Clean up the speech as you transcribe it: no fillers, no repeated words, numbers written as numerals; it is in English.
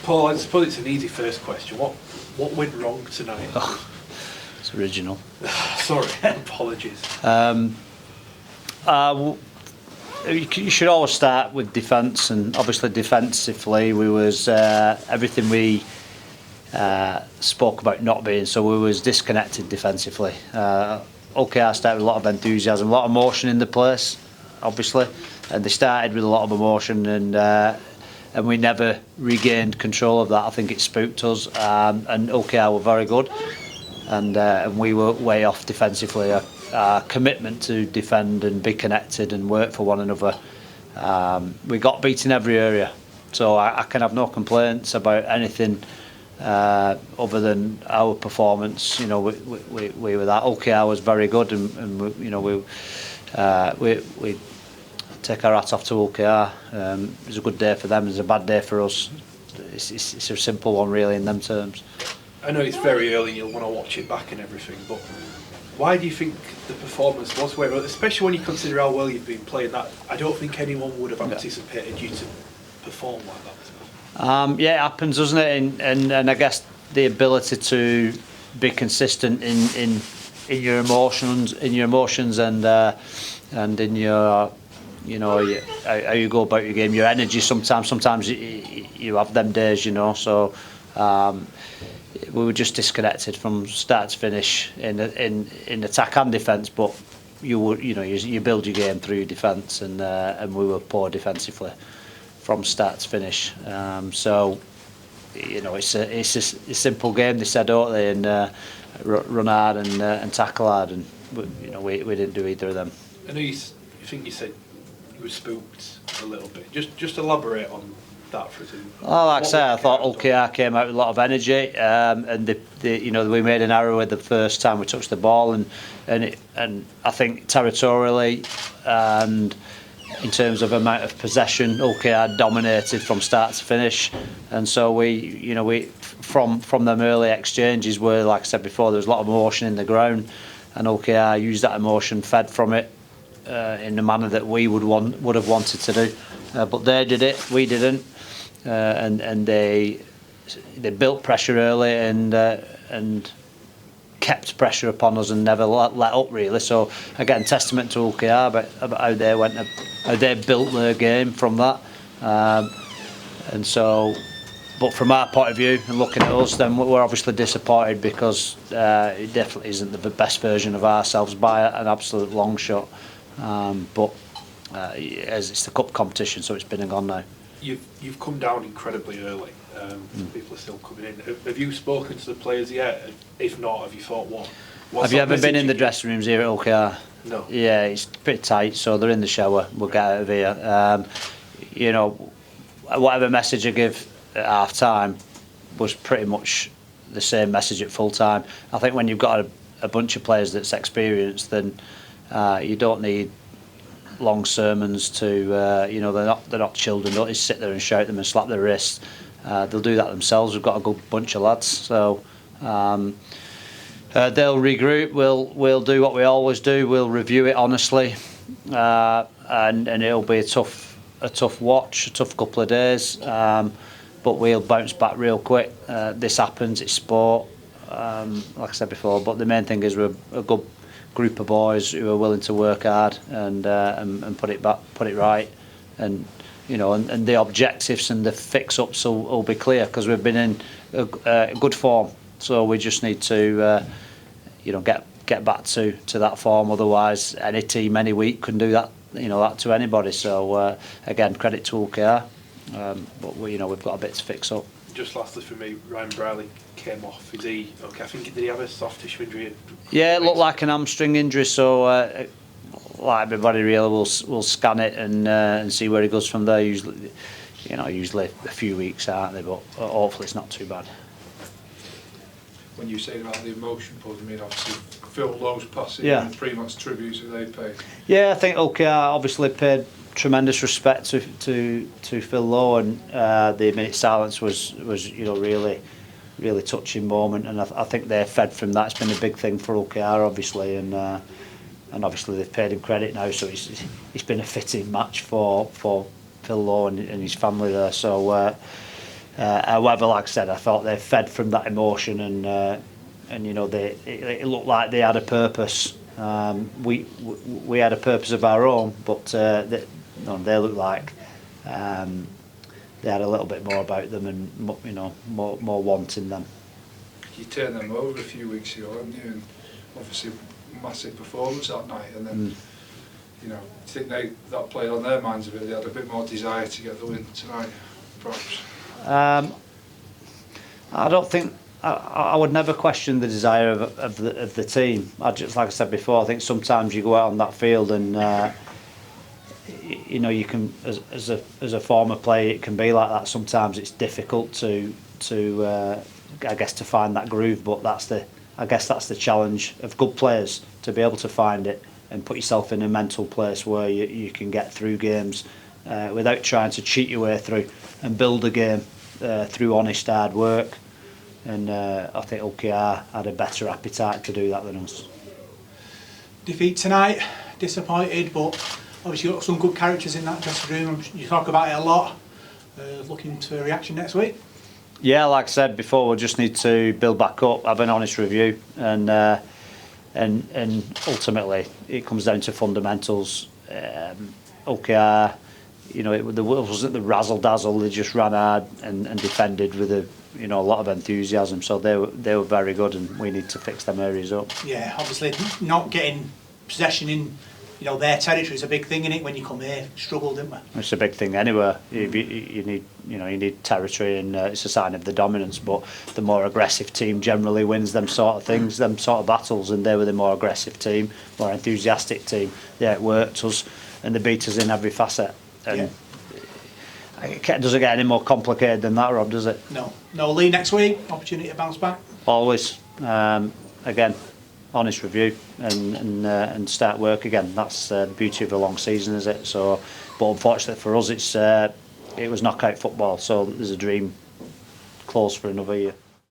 Paul, I suppose it's an easy first question. What went wrong tonight? Oh, it's original. Sorry, apologies. You should always start with defence, and obviously defensively we was everything we spoke about not being, so we was disconnected defensively. OKR started with a lot of enthusiasm, a lot of emotion in the place, obviously, and they started with a lot of emotion, and we never regained control of that. I think it spooked us, and OKR were very good, and we were way off defensively. Our commitment to defend and be connected and work for one another. We got beat in every area, so I can have no complaints about anything other than our performance. You know, we were that. OKR was very good, and we take our hat off to OKR. It was a good day for them. It was a bad day for us. It's a simple one, really, in them terms. I know it's very early. You'll want to watch it back and everything, but why do you think the performance was where, especially when you consider how well you've been playing? That I don't think anyone would have anticipated you to perform like that. Yeah, it happens, doesn't it? And I guess the ability to be consistent in your emotions, and in your, you know, how you go about your game, your energy. Sometimes you have them days, you know. So we were just disconnected from start to finish in attack and defence. But you build your game through defence, and we were poor defensively from start to finish. So you know, it's a simple game, they said, don't they? And run hard and tackle hard, and we didn't do either of them. I know you think you said you were spooked a little bit. Just elaborate on that for us. Well, like I say, I thought OKR came out with a lot of energy, and we made an error with the first time we touched the ball, and I think territorially and in terms of amount of possession, OKR dominated from start to finish, and so we from them early exchanges where, like I said before, there was a lot of emotion in the ground, and OKR used that emotion, fed from it in the manner that we would have wanted to do, but they did it, we didn't, and they built pressure early and kept pressure upon us and never let up, really. So again, testament to OKR about how they built their game from that, and so. But from our point of view, and looking at us, then we're obviously disappointed because it definitely isn't the best version of ourselves by an absolute long shot. But as it's the cup competition, so it's been and gone now. You've come down incredibly early. People are still coming in. Have you spoken to the players yet? If not, have you thought what? Have you ever been in the dressing rooms here at OKR? No. Yeah, it's pretty tight, so they're in the shower. We'll get out of here. Whatever message I give at half time was pretty much the same message at full time. I think when you've got a bunch of players that's experienced, then you don't need long sermons to they're not children. Don't just sit there and shout them and slap their wrists. They'll do that themselves. We've got a good bunch of lads, so they'll regroup. We'll do what we always do. We'll review it honestly, and it'll be a tough watch, a tough couple of days. But we'll bounce back real quick. This happens. It's sport, like I said before. But the main thing is we're a good group of boys who are willing to work hard and put it right, and and the objectives and the fix-ups will be clear because we've been in a good form. So we just need to get back to that form. Otherwise, any team, any week can do that. That to anybody. So again, credit to OKR. But we've got a bit to fix up. Just lastly for me, Ryan Rowley came off. Is he okay? I think did he have a soft tissue injury? Yeah, it looked like an hamstring injury. So, like everybody really, will scan it and see where he goes from there. Usually a few weeks, aren't they? But hopefully it's not too bad. When you say about the emotion, Paul, I mean obviously Phil Lowe's passing and 3 months tribute that they paid. Yeah, I think OKR obviously paid tremendous respect to Phil Lowe, and the minute silence was really touching moment, and I think they fed from that. It's been a big thing for OKR obviously, and obviously they've paid him credit now, so it's been a fitting match for Phil Lowe and his family there. So However, like I said, I thought they fed from that emotion, and you know, it looked like they had a purpose. We had a purpose of our own, but they looked like they had a little bit more about them, and you know, more wanting them. You turned them over a few weeks ago, haven't you? And obviously, massive performance that night, and then. You know, do you think that played on their minds a bit? They had a bit more desire to get the win tonight, perhaps. I don't think I would never question the desire of the team. Just like I said before, I think sometimes you go out on that field and you know, you can as a former player, it can be like that. Sometimes it's difficult to I guess to find that groove, but that's the challenge of good players, to be able to find it and put yourself in a mental place where you can get through games without trying to cheat your way through, and build a game through honest hard work. And I think OKR had a better appetite to do that than us. Defeat tonight, disappointed, but obviously you've got some good characters in that dressing room. You talk about it a lot. Looking to a reaction next week? Yeah, like I said before, we'll just need to build back up, have an honest review, and ultimately it comes down to fundamentals. OKR, you know, it wasn't the razzle dazzle. They just ran hard and defended with a lot of enthusiasm. So they were very good, and we need to fix them areas up. Yeah, obviously not getting possession in their territory is a big thing, in it. When you come here, struggled, didn't we? It's a big thing anywhere. You need territory, and it's a sign of the dominance. But the more aggressive team generally wins them sort of things, them sort of battles, and they were the more aggressive team, more enthusiastic team. They outworked us, and they beat us in every facet. And it doesn't get any more complicated than that, Rob, does it? No. Lee, next week, opportunity to bounce back. Always. Again, honest review and start work again. That's the beauty of a long season, is it? So, but unfortunately for us, it was knockout football. So there's a dream close for another year.